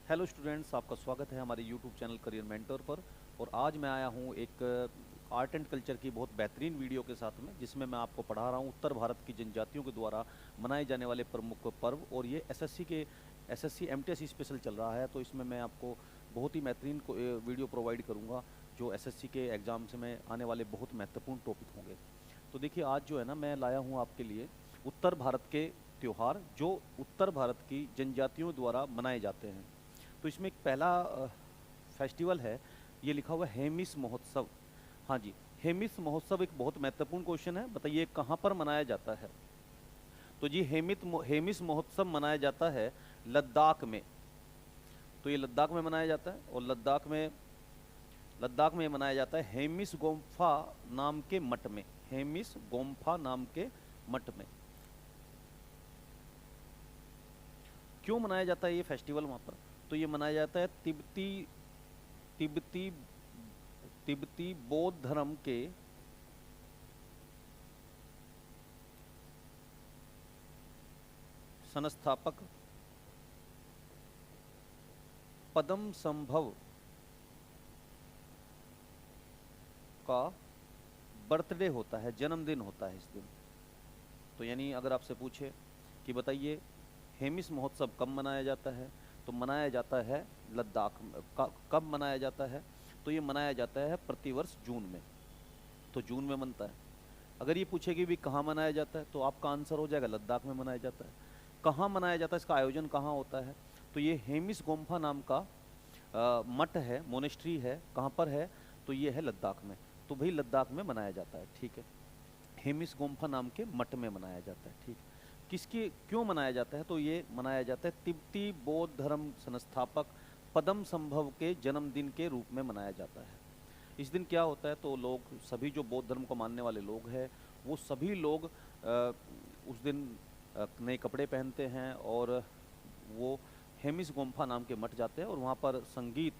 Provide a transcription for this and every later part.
Hello students, आपका स्वागत है हमारे यूट्यूब चैनल करियर मेंटर पर। और आज मैं आया हूँ एक आर्ट एंड कल्चर की बहुत बेहतरीन वीडियो के साथ में, जिसमें मैं आपको पढ़ा रहा हूँ उत्तर भारत की जनजातियों के द्वारा मनाए जाने वाले प्रमुख पर्व। और ये एसएससी एमटीएस स्पेशल चल रहा है, तो इसमें मैं आपको बहुत ही बेहतरीन वीडियो प्रोवाइड करूँगा जो एसएससी के एग्ज़ाम्स में आने वाले बहुत महत्वपूर्ण टॉपिक होंगे। तो देखिए, आज जो है ना, मैं लाया हूँ आपके लिए उत्तर भारत के त्यौहार जो उत्तर भारत की जनजातियों द्वारा मनाए जाते हैं। तो इसमें एक पहला फेस्टिवल है, ये लिखा हुआ है हेमिस महोत्सव। हाँ जी, हेमिस महोत्सव एक बहुत महत्वपूर्ण क्वेश्चन है। बताइए कहाँ पर मनाया जाता है? तो जी हेमिस महोत्सव मनाया जाता है लद्दाख में। तो ये लद्दाख में मनाया जाता है, और लद्दाख में मनाया जाता है हेमिस गोम्फा नाम के मठ में। हेमिस गोम्फा नाम के मठ में। क्यों मनाया जाता है ये फेस्टिवल वहाँ पर? तो ये मनाया जाता है तिब्बती तिब्बती बौद्ध धर्म के संस्थापक पद्म संभव का बर्थडे होता है, जन्मदिन होता है इस दिन। तो यानी अगर आपसे पूछे कि बताइए हेमिस महोत्सव कब मनाया जाता है, तो मनाया जाता है लद्दाख में। कब मनाया जाता है? तो ये मनाया जाता है प्रतिवर्ष जून में। तो जून में मनता है। अगर ये पूछेगी भी कहाँ मनाया जाता है, तो आपका आंसर हो जाएगा लद्दाख में मनाया जाता है। कहाँ मनाया जाता है, इसका आयोजन कहाँ होता है? तो ये हेमिस गोम्फा नाम का मठ है, मोनेस्ट्री है। कहाँ पर है? तो ये है लद्दाख में। तो भाई लद्दाख में मनाया जाता है, ठीक है। हेमिस गोम्फा नाम के मठ में मनाया जाता है, ठीक। किसकी क्यों मनाया जाता है? तो ये मनाया जाता है तिब्बती बौद्ध धर्म संस्थापक पद्म संभव के जन्मदिन के रूप में मनाया जाता है। इस दिन क्या होता है, तो लोग सभी जो बौद्ध धर्म को मानने वाले लोग हैं, वो सभी लोग उस दिन नए कपड़े पहनते हैं, और वो हेमिस गोम्फा नाम के मठ जाते हैं, और वहाँ पर संगीत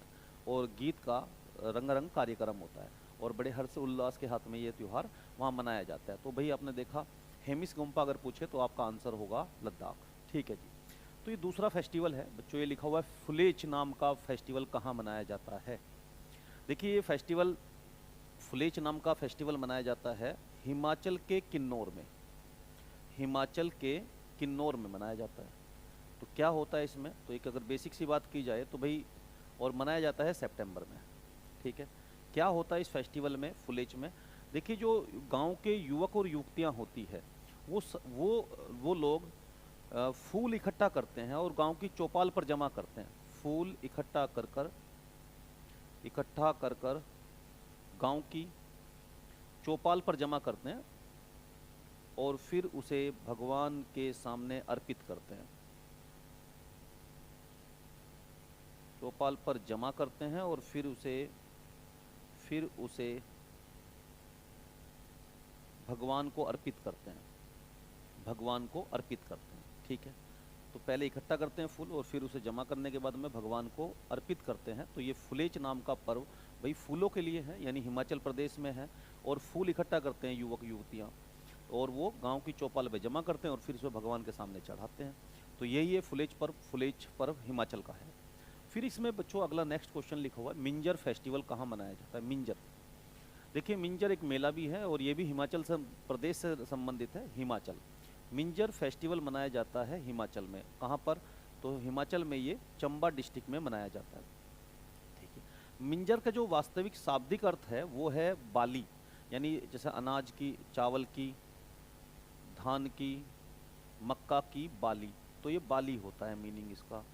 और गीत का रंगारंग कार्यक्रम होता है, और बड़े हर्ष उल्लास के हाथ में ये त्यौहार वहाँ मनाया जाता है। तो भाई आपने देखा, हेमिस गोम्फा अगर पूछे तो आपका आंसर होगा लद्दाख, ठीक है जी। तो ये दूसरा फेस्टिवल है बच्चों, ये लिखा हुआ है फुलेच नाम का फेस्टिवल कहाँ मनाया जाता है। देखिए, ये फेस्टिवल फुलेच नाम का फेस्टिवल मनाया जाता है हिमाचल के किन्नौर में। हिमाचल के किन्नौर में मनाया जाता है। तो क्या होता है इसमें? तो एक अगर बेसिक सी बात की जाए तो भाई, और मनाया जाता है सितंबर में, ठीक है। क्या होता है इस फेस्टिवल में, फुलेच में? देखिए, जो गांव के युवक और युवतियां होती है, वो लोग फूल इकट्ठा करते हैं और गांव की चौपाल पर जमा करते हैं। फूल इकट्ठा कर कर गांव की चौपाल पर जमा करते हैं, और फिर उसे भगवान के सामने अर्पित करते हैं। चौपाल पर जमा करते हैं और फिर उसे भगवान को अर्पित करते हैं। भगवान को अर्पित करते हैं, ठीक है। तो पहले इकट्ठा करते हैं फूल, और फिर उसे जमा करने के बाद में भगवान को अर्पित करते हैं। तो ये फुलेच नाम का पर्व भाई फूलों के लिए है, यानी हिमाचल प्रदेश में है। और फूल इकट्ठा करते हैं युवक युवतियाँ, और वो गांव की चौपाल पे जमा करते हैं, और फिर उसे भगवान के सामने चढ़ाते हैं। तो यही है फुलेच पर्व हिमाचल का है। फिर इसमें बच्चों अगला नेक्स्ट क्वेश्चन लिखा हुआ है मिंजर फेस्टिवल कहाँ मनाया जाता है। मिंजर, देखिए मिंजर एक मेला भी है, और ये भी हिमाचल से प्रदेश से संबंधित है, हिमाचल। मिंजर फेस्टिवल मनाया जाता है हिमाचल में। कहाँ पर? तो हिमाचल में ये चंबा डिस्ट्रिक्ट में मनाया जाता है, ठीक है। मिंजर का जो वास्तविक शाब्दिक अर्थ है वो है बाली, यानी जैसे अनाज की, चावल की, धान की, मक्का की बाली। तो ये बाली होता है मीनिंग इसका।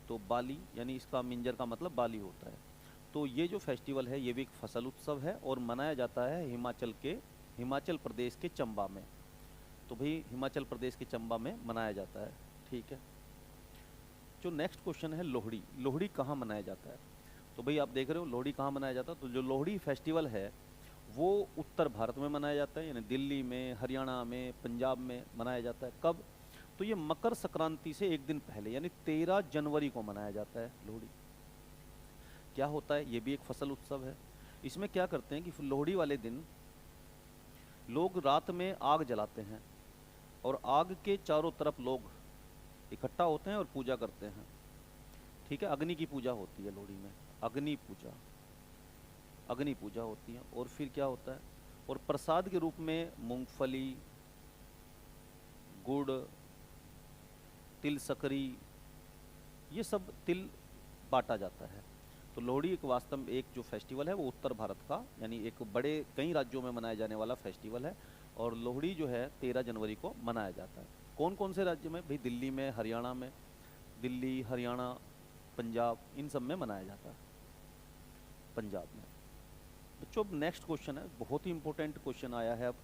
तो बाली यानी इसका मिंजर का मतलब बाली होता है। तो ये जो फेस्टिवल है ये भी एक फसल उत्सव है, और मनाया जाता है हिमाचल प्रदेश के चंबा में। तो भाई हिमाचल प्रदेश के चंबा में मनाया जाता है, ठीक है। जो नेक्स्ट क्वेश्चन है लोहड़ी, लोहड़ी कहाँ मनाया जाता है? तो भाई आप देख रहे हो लोहड़ी कहाँ मनाया जाता है। तो जो लोहड़ी फेस्टिवल है वो उत्तर भारत में मनाया जाता है, यानी दिल्ली में, हरियाणा में, पंजाब में मनाया जाता है। कब? तो ये मकर संक्रांति से एक दिन पहले, यानी 13 जनवरी को मनाया जाता है लोहड़ी। क्या होता है? ये भी एक फसल उत्सव है। इसमें क्या करते हैं कि लोहड़ी वाले दिन लोग रात में आग जलाते हैं, और आग के चारों तरफ लोग इकट्ठा होते हैं और पूजा करते हैं, ठीक है, अग्नि की पूजा होती है लोहड़ी में, अग्नि पूजा, अग्नि पूजा होती है। और फिर क्या होता है, और प्रसाद के रूप में मूंगफली, गुड़, तिल सकरी, ये सब तिल बांटा जाता है। तो लोहड़ी एक वास्तव में एक जो फेस्टिवल है वो उत्तर भारत का, यानी एक बड़े कई राज्यों में मनाया जाने वाला फेस्टिवल है। और लोहड़ी जो है 13 जनवरी को मनाया जाता है। कौन कौन से राज्य में भाई, दिल्ली में, हरियाणा में, दिल्ली, हरियाणा, पंजाब, इन सब में मनाया जाता है, पंजाब में। बच्चों अब नेक्स्ट क्वेश्चन है, बहुत ही इंपॉर्टेंट क्वेश्चन आया है अब।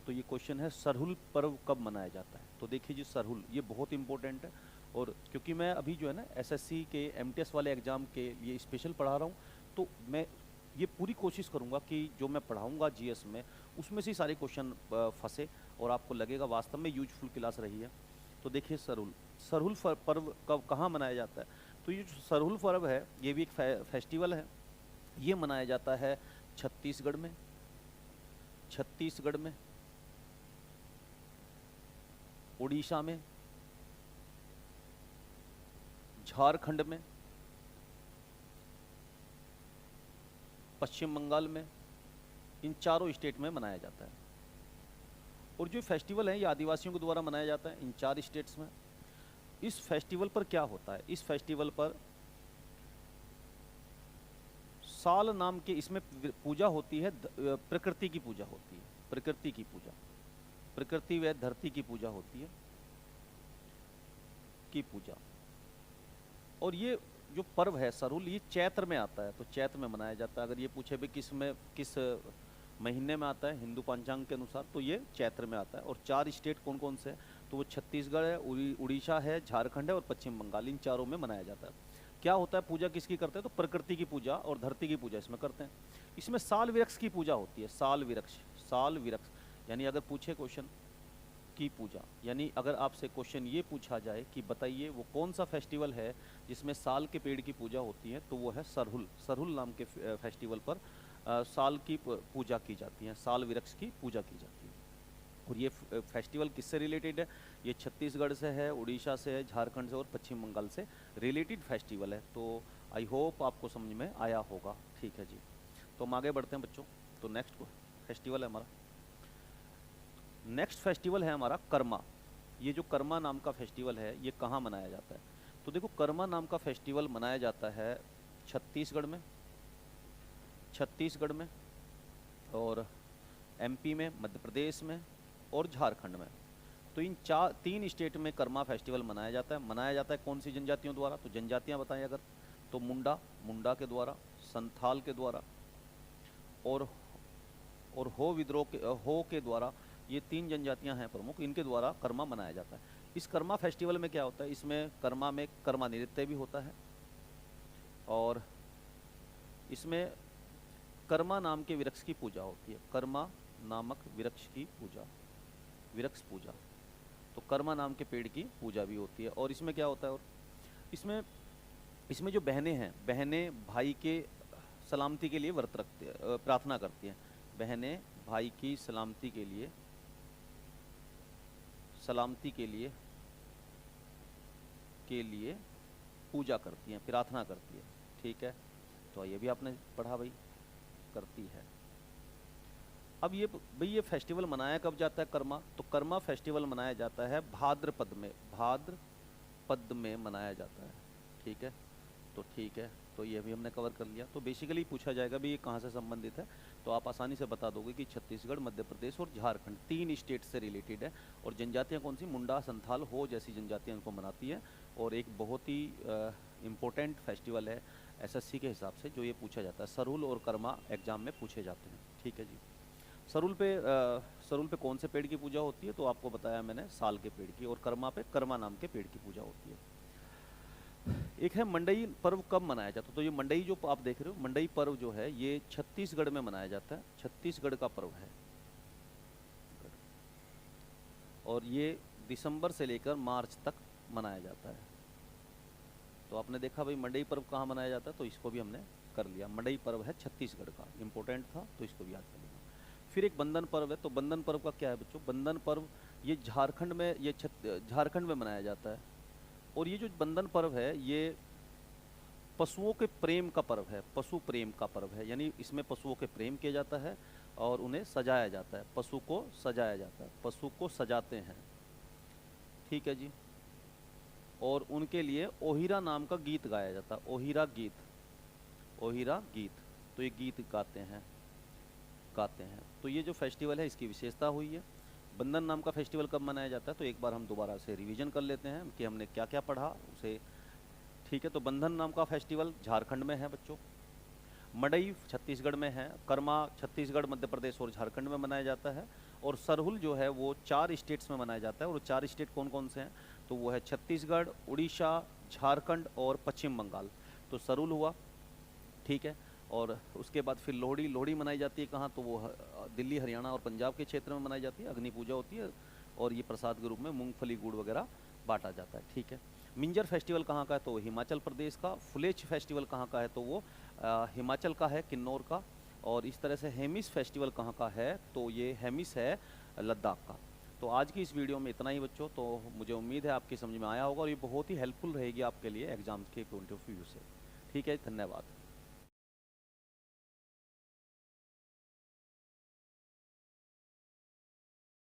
तो ये क्वेश्चन है सरहुल पर्व कब मनाया जाता है। तो देखिए जी, सरहुल ये बहुत इंपॉर्टेंट है। और क्योंकि मैं अभी जो है ना एसएससी के एमटीएस वाले एग्ज़ाम के लिए स्पेशल पढ़ा रहा हूँ, तो मैं ये पूरी कोशिश करूँगा कि जो मैं पढ़ाऊँगा जीएस में, उसमें से सारे क्वेश्चन फंसे और आपको लगेगा वास्तव में यूजफुल क्लास रही है। तो देखिए सरहुल, सरहुल पर्व कब कहाँ मनाया जाता है। तो ये जो सरहुल पर्व है ये भी एक फेस्टिवल है। ये मनाया जाता है छत्तीसगढ़ में, छत्तीसगढ़ में, उड़ीसा में, झारखंड में, पश्चिम बंगाल में, इन चारों स्टेट में मनाया जाता है। और जो फेस्टिवल है ये आदिवासियों के द्वारा मनाया जाता है इन 4 स्टेट्स में। इस फेस्टिवल पर क्या होता है, इस फेस्टिवल पर साल नाम के इसमें पूजा होती है, प्रकृति की पूजा होती है, प्रकृति की पूजा, प्रकृति व धरती की पूजा होती है, की पूजा। और ये जो पर्व है सरहुल, ये चैत्र में आता है, तो चैत्र में मनाया जाता है। अगर ये पूछे भी किस में, किस महीने में आता है हिंदू पंचांग के अनुसार, तो ये चैत्र में आता है। और 4 स्टेट कौन कौन से हैं, तो वो छत्तीसगढ़ है, उड़ीसा है, झारखंड है और पश्चिम बंगाल, इन चारों में मनाया जाता है। क्या होता है, पूजा किसकी करते हैं, तो प्रकृति की पूजा और धरती की पूजा इसमें करते हैं। इसमें साल वृक्ष की पूजा होती है, साल वृक्ष, साल वृक्ष, यानी अगर पूछे क्वेश्चन की पूजा, यानी अगर आपसे क्वेश्चन ये पूछा जाए कि बताइए वो कौन सा फेस्टिवल है जिसमें साल के पेड़ की पूजा होती है, तो वो है सरहुल। सरहुल नाम के फेस्टिवल पर साल की पूजा की जाती है, साल वृक्ष की पूजा की जाती है। और ये फेस्टिवल किससे रिलेटेड है, ये छत्तीसगढ़ से है, उड़ीसा से है, झारखंड से और पश्चिम बंगाल से रिलेटेड फेस्टिवल है। तो आई होप आपको समझ में आया होगा। ठीक है जी, तो हम आगे बढ़ते हैं बच्चों। तो नेक्स्ट फेस्टिवल है हमारा, नेक्स्ट फेस्टिवल है हमारा कर्मा। ये जो कर्मा नाम का फेस्टिवल है ये कहाँ मनाया जाता है, तो देखो कर्मा नाम का फेस्टिवल मनाया जाता है छत्तीसगढ़ में, छत्तीसगढ़ में और एमपी में, मध्य प्रदेश में और झारखंड में। तो इन 3 स्टेट में कर्मा फेस्टिवल मनाया जाता है। मनाया जाता है कौन सी जनजातियों द्वारा, तो जनजातियां बताएं अगर, तो मुंडा, मुंडा के द्वारा, संथाल के द्वारा और हो विद्रोह के, हो के द्वारा। ये 3 जनजातियां हैं प्रमुख, इनके द्वारा कर्मा मनाया जाता है। इस कर्मा फेस्टिवल में क्या होता है, इसमें कर्मा में कर्मा नृत्य भी होता है और इसमें कर्मा नाम के वृक्ष की पूजा होती है, कर्मा नामक वृक्ष की पूजा, वृक्ष पूजा। तो कर्मा नाम के पेड़ की पूजा भी होती है। और इसमें क्या होता है, और इसमें जो बहनें हैं, बहनें भाई के सलामती के लिए व्रत रखते हैं, प्रार्थना करती हैं। बहनें भाई की सलामती के लिए, सलामती के लिए पूजा करती हैं, प्रार्थना करती है। ठीक है, तो ये भी आपने पढ़ा भाई, करती है। अब ये भाई ये फेस्टिवल मनाया कब जाता है कर्मा, तो कर्मा फेस्टिवल मनाया जाता है भाद्रपद में, भाद्रपद में मनाया जाता है। ठीक है, तो ठीक है, तो ये भी हमने कवर कर लिया। तो बेसिकली पूछा जाएगा भी ये कहाँ से संबंधित है, तो आप आसानी से बता दोगे कि छत्तीसगढ़, मध्य प्रदेश और झारखंड 3 स्टेट से रिलेटेड है। और जनजातियाँ कौन सी, मुंडा, संथाल, हो जैसी जनजातियाँ इनको मनाती हैं। और एक बहुत ही इम्पोर्टेंट फेस्टिवल है एसएससी के हिसाब से, जो ये पूछा जाता है। सरहुल और कर्मा एग्जाम में पूछे जाते हैं। ठीक है जी, सरहुल पे कौन से पेड़ की पूजा होती है, तो आपको बताया मैंने साल के पेड़ की। और कर्मा पे कर्मा नाम के पेड़ की पूजा होती है। एक है मंडई पर्व कब मनाया जाता है, तो ये मंडई जो आप देख रहे हो, मंडई पर्व जो है ये छत्तीसगढ़ में मनाया जाता है, छत्तीसगढ़ का पर्व है। और ये दिसंबर से लेकर मार्च तक मनाया जाता है। तो आपने देखा भाई मंडई पर्व कहाँ मनाया जाता है, तो इसको भी हमने कर लिया। मंडई पर्व है छत्तीसगढ़ का, इंपॉर्टेंट था तो इसको भी याद कर लेना। फिर एक बंधन पर्व है, तो बंधन पर्व का क्या है बच्चों, बंधन पर्व ये झारखंड में, ये झारखंड में मनाया जाता है। और ये जो बंधन पर्व है ये पशुओं के प्रेम का पर्व है, पशु प्रेम का पर्व है, यानी इसमें पशुओं के प्रेम किया जाता है और उन्हें सजाया जाता है, पशु को सजाया जाता है, पशु को सजाते हैं, ठीक है जी। और उनके लिए ओहिरा नाम का गीत गाया जाता है, ओहिरा गीत, ओहिरा गीत, तो ये गीत गाते हैं। तो ये जो फेस्टिवल है इसकी विशेषता हुई है। बंधन नाम का फेस्टिवल कब मनाया जाता है, तो एक बार हम दोबारा से रिवीजन कर लेते हैं कि हमने क्या क्या पढ़ा उसे, ठीक है। तो बंधन नाम का फेस्टिवल झारखंड में है बच्चों, मडई छत्तीसगढ़ में है, कर्मा छत्तीसगढ़, मध्य प्रदेश और झारखंड में मनाया जाता है, और सरहुल जो है वो 4 स्टेट्स में मनाया जाता है। और 4 स्टेट कौन कौन से हैं, तो वो है छत्तीसगढ़, उड़ीसा, झारखंड और पश्चिम बंगाल। तो सरहुल हुआ, ठीक है। और उसके बाद फिर लोहड़ी, लोहड़ी मनाई जाती है कहाँ, तो वो दिल्ली, हरियाणा और पंजाब के क्षेत्र में मनाई जाती है, अग्नि पूजा होती है और ये प्रसाद के रूप में मूंगफली गुड़ वगैरह बांटा जाता है, ठीक है। मिंजर फेस्टिवल कहाँ का है, तो हिमाचल प्रदेश का। फुलेच फेस्टिवल कहाँ का है, तो वो हिमाचल का है, किन्नौर का। और इस तरह से हेमिस फेस्टिवल कहाँ का है, तो ये हेमिस है लद्दाख का। तो आज की इस वीडियो में इतना ही बच्चों, तो मुझे उम्मीद है आपकी समझ में आया होगा और ये बहुत ही हेल्पफुल रहेगी आपके लिए एग्जाम्स के पॉइंट ऑफ व्यू से, ठीक है। धन्यवाद।